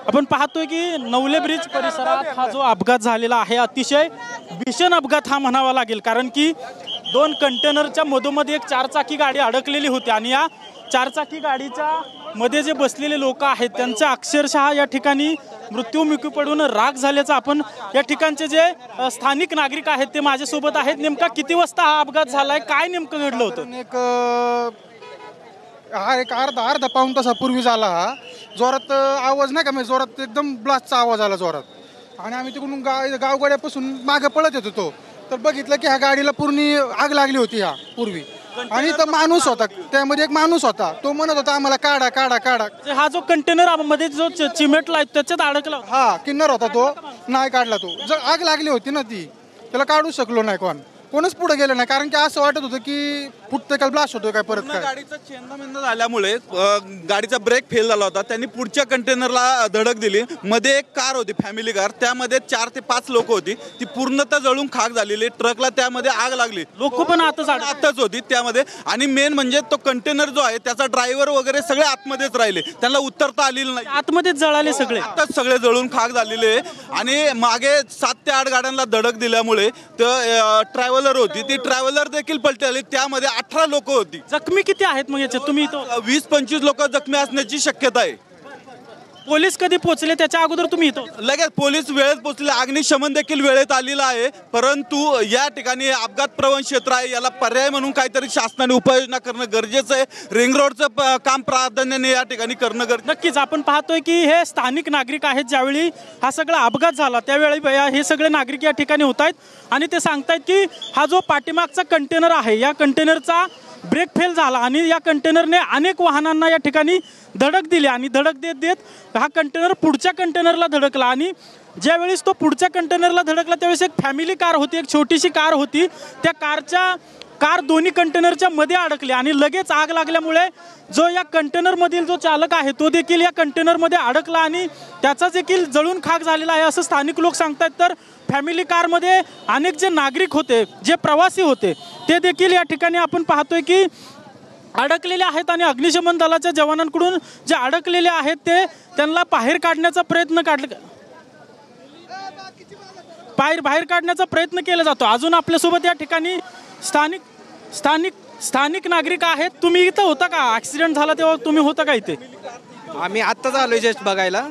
आपण पाहतोय की नवले ब्रिज परिसरात हा जो अपघात झालेला आहे अतिशय भीषण अपघात हा म्हणावा लागेल, कारण की दोन कंटेनरच्या मधोमध एक चारचाकी गाडी अडकलेली होती आणि या चारचाकी गाडीच्या मध्ये जे बसलेले लोक आहेत त्यांचा अक्षरशः या ठिकाणी मृत्युमुखी पडून राख झाल्याचं आपण या ठिकाणचे जे स्थानिक नागरिक आहेत ते माझ्यासोबत आहेत. नेमका किती वाजता हा अपघात झालाय, काय नेमकं घडलं होतं? एक अर्धा पाऊण तासापूर्वी झाला. हा जोरात आवाज नाही का, म्हणजे जोरात एकदम ब्लास्टचा आवाज आला जोरात आणि आम्ही तिकडून गावगाड्यापासून मागे पळत येत होतो तर बघितलं की ह्या गाडीला पूर्ण आग लागली होती ह्या पूर्वी. आणि तो माणूस होता, त्यामध्ये एक माणूस होता, तो म्हणत होता आम्हाला काढा काढा काढा. हा जो कंटेनर मध्ये जो चिमेटला त्याच्यात अडकला, हा किन्नर होता, तो नाही काढला. तो आग लागली होती ना ती, त्याला काढू शकलो नाही, कोणच पुढे गेलं नाही, कारण की असं वाटत होतं की फुटते का ब्लास्ट होतोय काय परत. गाडीचा चेंदामेंद झाल्यामुळे गाडीचा ब्रेक फेल झाला होता. त्यांनी पुढच्या कंटेनरला धडक दिली. मध्ये एक कार होती, फॅमिली कार, त्यामध्ये 4 ते 5 लोक होती, ती पूर्णतः जळून खाक झालेली. ट्रकला त्यामध्ये आग लागली, लोक पण आताच होती त्यामध्ये. आणि मेन म्हणजे तो कंटेनर जो आहे त्याचा ड्रायव्हर वगैरे सगळे आतमध्येच राहिले, त्यांना उतरता आलेलं नाही, आतमध्येच जळाले सगळे, आताच सगळे जळून खाक झालेले. आणि मागे 7 ते 8 गाड्यांना धडक दिल्यामुळे ट्रॅव्हलर होती, ती ट्रॅव्हलर देखील पलटी आली. त्यामध्ये 18 लोक होती. जखमी किती आहेत मग याच्यात? तुम्ही 20-25 लोक जखमी असण्याची शक्यता आहे. पोलीस कधी पोहोचले त्याच्या अगोदर तुम्ही इथं? लगेच पोलीस वेळेत पोहोचले, अग्निशमन देखील वेळेत आलेला आहे. परंतु या ठिकाणी अपघात प्रवण क्षेत्र आहे, याला पर्याय म्हणून काहीतरी शासनाने उपाययोजना करणं गरजेचं आहे. रिंग रोडचं काम प्राधान्याने या ठिकाणी करणं गरजेचं. नक्कीच आपण पाहतोय की हे स्थानिक नागरिक आहेत. ज्यावेळी हा सगळा अपघात झाला त्यावेळी हे सगळे नागरिक या ठिकाणी होत आहेत आणि ते सांगतायत की हा जो पाठीमागचा कंटेनर आहे या कंटेनरचा ब्रेक फेल झाला आणि या कंटेनरने अनेक वाहनांना या ठिकाणी धडक दिली आणि धडक देत देत हा कंटेनर पुढच्या कंटेनरला धडकला. आणि ज्यावेळेस तो पुढच्या कंटेनरला धडकला त्यावेळेस एक फॅमिली कार होती, एक छोटीशी कार होती, त्या कार दोन्ही कंटेनरच्या मध्ये अडकली आणि लगेच आग लागल्यामुळे जो या कंटेनरमधील जो चालक आहे तो देखील या कंटेनरमध्ये अडकला आणि त्याचा देखील जळून खाक झालेला आहे असं स्थानिक लोक सांगतात. तर फॅमिली कारमध्ये अनेक जे नागरिक होते, जे प्रवासी होते, ते देखील या ठिकाणी आपण पाहतोय की अडकलेले आहेत आणि अग्निशमन दलाच्या जवानांकडून जे अडकलेले आहेत ते त्यांना बाहेर काढण्याचा प्रयत्न केला जातो. अजून आपल्यासोबत या ठिकाणी स्थानिक नागरिक आहेत. तुम्ही इथं होता का? ऍक्सिडेंट झाला तेव्हा तुम्ही होता का इथे? आम्ही आत्ताच आलोय जस्ट बघायला.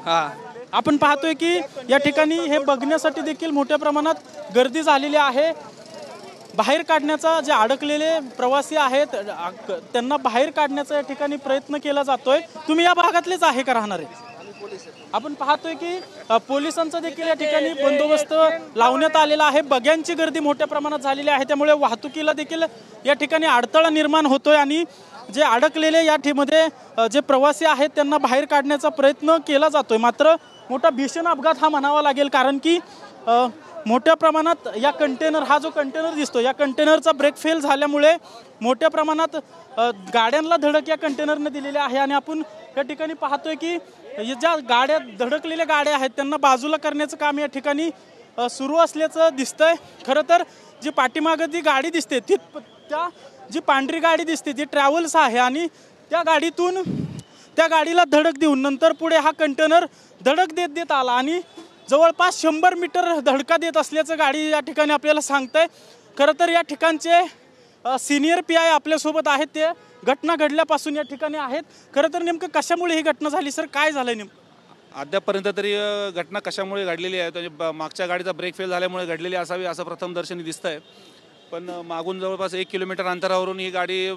हा आपण पाहतोय की या ठिकाणी हे बघण्यासाठी देखील मोठ्या प्रमाणात गर्दी झालेली आहे. बाहेर काढण्याचा जे अडकलेले प्रवासी आहेत त्यांना बाहेर काढण्याचा या ठिकाणी प्रयत्न केला जातोय. तुम्ही या भागातलेच आहे का राहणारे? आपण पाहतोय की पोलिसांचा देखील या ठिकाणी बंदोबस्त लावण्यात आलेला आहे. बग्यांची गर्दी मोठ्या प्रमाणात झालेली आहे, त्यामुळे वाहतुकीला देखील या ठिकाणी अडथळा निर्माण होतोय आणि जे अडकलेले या मध्ये जे प्रवासी आहेत त्यांना बाहेर काढण्याचा प्रयत्न केला जातोय. मात्र मोठा भीषण अपघात हा म्हणावा लागेल, कारण की मोठ्या प्रमाणात हा जो कंटेनर दिसतो या कंटेनरचा ब्रेक फेल झाल्यामुळे मोठ्या प्रमाणात गाड्यांना धडक या कंटेनरने दिलेली आहे. आणि आपण या ठिकाणी पाहतोय की ज्या धडकलेल्या गाड्या आहेत त्यांना बाजूला करण्याचं काम या ठिकाणी सुरू असल्याचं दिसतंय. खरं तर जी पाठीमागं जी गाडी दिसते जी पांढरी गाडी दिसते ती ट्रॅव्हल्स आहे आणि त्या गाडीला धडक देऊन नंतर पुढे हा कंटेनर धडक देत आला आणि जवळपास 100 मीटर धडका देत असल्याचं गाडी या ठिकाणी आपल्याला सांगतंय. खरं तर या ठिकाणचे सिनियर PI आपल्यासोबत आहेत, ते घटना घडल्यापासून या ठिकाणी आहेत. खरं तर नेमकं कशामुळे ही घटना झाली सर, काय झालंय नेमकं? अद्यापर्यंत तरी घटना कशामुळे घडलेली आहे, म्हणजे मागच्या गाडीचा ब्रेक फेल झाल्यामुळे घडलेली असावी असं प्रथमदर्शनी दिसतंय. पण मागून जवळपास 1 किलोमीटर अंतरावरून ही गाडी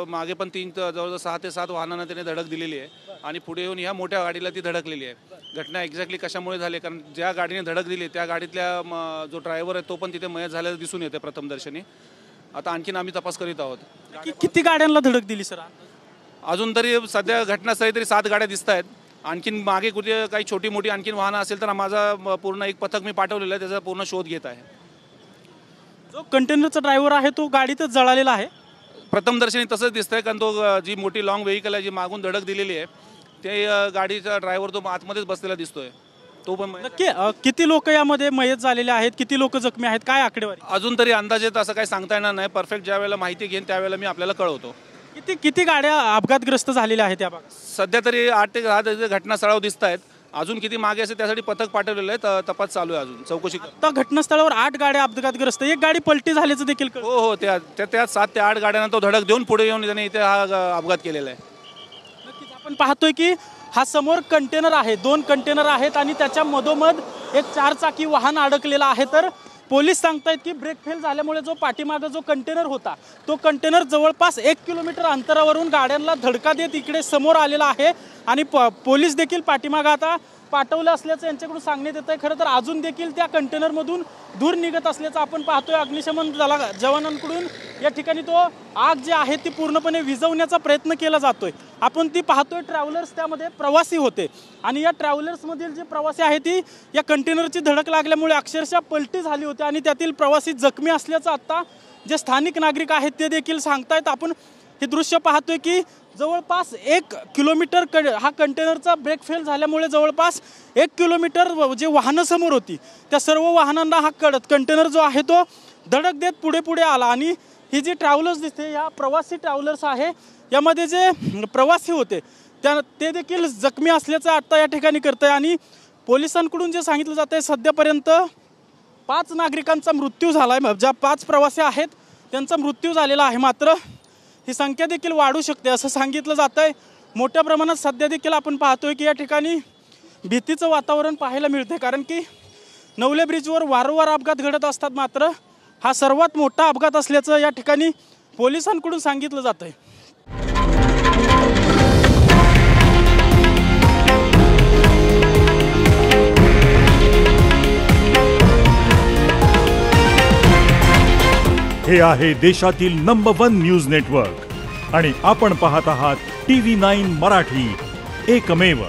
मागे पण जवळजवळ 6 ते 7 वाहनांना त्याने धडक दिलेली आहे आणि पुढे येऊन ह्या मोठ्या गाडीला ती धडकलेली आहे. घटना एक्झॅक्टली कशामुळे झाली, कारण ज्या गाडीने धडक दिली त्या गाडीतल्या जो ड्रायव्हर आहे तो पण तिथे मयत झाल्याचं दिसून येते प्रथमदर्शनी. आता आणखीन आम्ही तपास करीत आहोत. किती गाड्यांना धडक दिली सर? अजून तरी सध्या घटनास्थळी तरी 7 गाड्या दिसत आहेत. आणखीन मागे कुठे काही छोटी मोठी आणखीन वाहनं असेल तर माझा पूर्ण एक पथक मी पाठवलेलं आहे, त्याचा पूर्ण शोध घेत आहे. जो कंटेनरचा ड्रायव्हर आहे तो गाडीतच जळालेला आहे प्रथमदर्शनी, तसंच दिसतंय. कारण तो जी मोठी लॉंग व्हेकल आहे जी मागून धडक दिलेली आहे ते गाडीचा ड्रायव्हर तो आतमध्येच बसलेला दिसतोय, तो पण. नक्की किती लोक यामध्ये मयत झालेले आहेत, किती लोक जखमी आहेत, काय आकडेवारी? अजून तरी अंदाजे असं काही सांगता येणार नाही. परफेक्ट ज्या वेळेला माहिती घेईन त्यावेळेला मी आपल्याला कळवतो. किती गाड्या अपघातग्रस्त झालेल्या आहेत या भागात? सध्या तरी 8 ते 10 घटनास्थळावर दिसत आहेत. अजून किती मागे असेल त्यासाठी पथक पाठवलेलं आहे, तपास चालू आहे, अजून चौकशी. आता घटनास्थळावर 8 गाड्या अपघातग्रस्त, एक गाडी पलटी झाल्याचं देखील कळलं. हो, त्या 7 ते 8 गाड्यांना तो धडक देऊन पुढे येऊन त्याने इथे हा अपघात केलेला आहे. नक्कीच आपण पाहतोय की हा समोर कंटेनर आहे, 2 कंटेनर आहेत आणि त्याच्या मधोमध एक 4 चाकी वाहन अडकलेलं आहे. तर पोलीस सांगतायत की ब्रेक फेल झाल्यामुळे जो पाठीमागं जो कंटेनर होता तो कंटेनर जवळपास 1 किलोमीटर अंतरावरून गाड्यांना धडका देत इकडे समोर आलेला आहे आणि पोलीस देखील पाठीमागं आता पाठवलं असल्याचं यांच्याकडून सांगण्यात येत आहे. खरं तर अजून देखील त्या कंटेनरमधून धूर निघत असल्याचं आपण पाहतोय. अग्निशमन जवानांकडून या ठिकाणी तो आग जी आहे ती पूर्णपणे विझवण्याचा प्रयत्न केला जातोय. आपण ती पाहतोय, ट्रॅव्हलर्स त्यामध्ये प्रवासी होते आणि या ट्रॅव्हलर्समधील जे प्रवासी आहे ती या कंटेनरची धडक लागल्यामुळे अक्षरशः पलटी झाली होती आणि त्यातील प्रवासी जखमी असल्याचं आता जे स्थानिक नागरिक आहेत ते देखील सांगतायत. आपण हे दृश्य पाहतोय की जवळपास 1 किलोमीटर हा कंटेनरचा ब्रेक फेल झाल्यामुळे जवळपास 1 किलोमीटर जे वाहनं समोर होती त्या सर्व वाहनांना हा कंटेनर जो आहे तो धडक देत पुढे पुढे आला आणि ही जी ट्रॅव्हलर्स दिसते या प्रवासी ट्रॅव्हलर्स आहे, यामध्ये जे प्रवासी होते ते देखील जखमी असल्याचं आता या ठिकाणी करत आहे. आणि पोलिसांकडून जे सांगितलं जात आहे सध्यापर्यंत 5 नागरिकांचा मृत्यू झाला आहे, ज्या 5 प्रवासी आहेत त्यांचा मृत्यू झालेला आहे. मात्र ही संख्या देखील वाढू शकते असं सांगितलं जात आहे. मोठ्या प्रमाणात सध्या देखील आपण पाहतोय की या ठिकाणी भीतीचं वातावरण पाहायला मिळते, कारण की नवले ब्रिजवर वारंवार अपघात घडत असतात. मात्र हा सर्वात मोठा अपघात असल्याचं या ठिकाणी पोलिसांकडून सांगितलं जात आहे. हे आहे देशातील नंबर 1 न्यूज नेटवर्क आणि आपण पाहत आहात TV9 मराठी, एकमेव.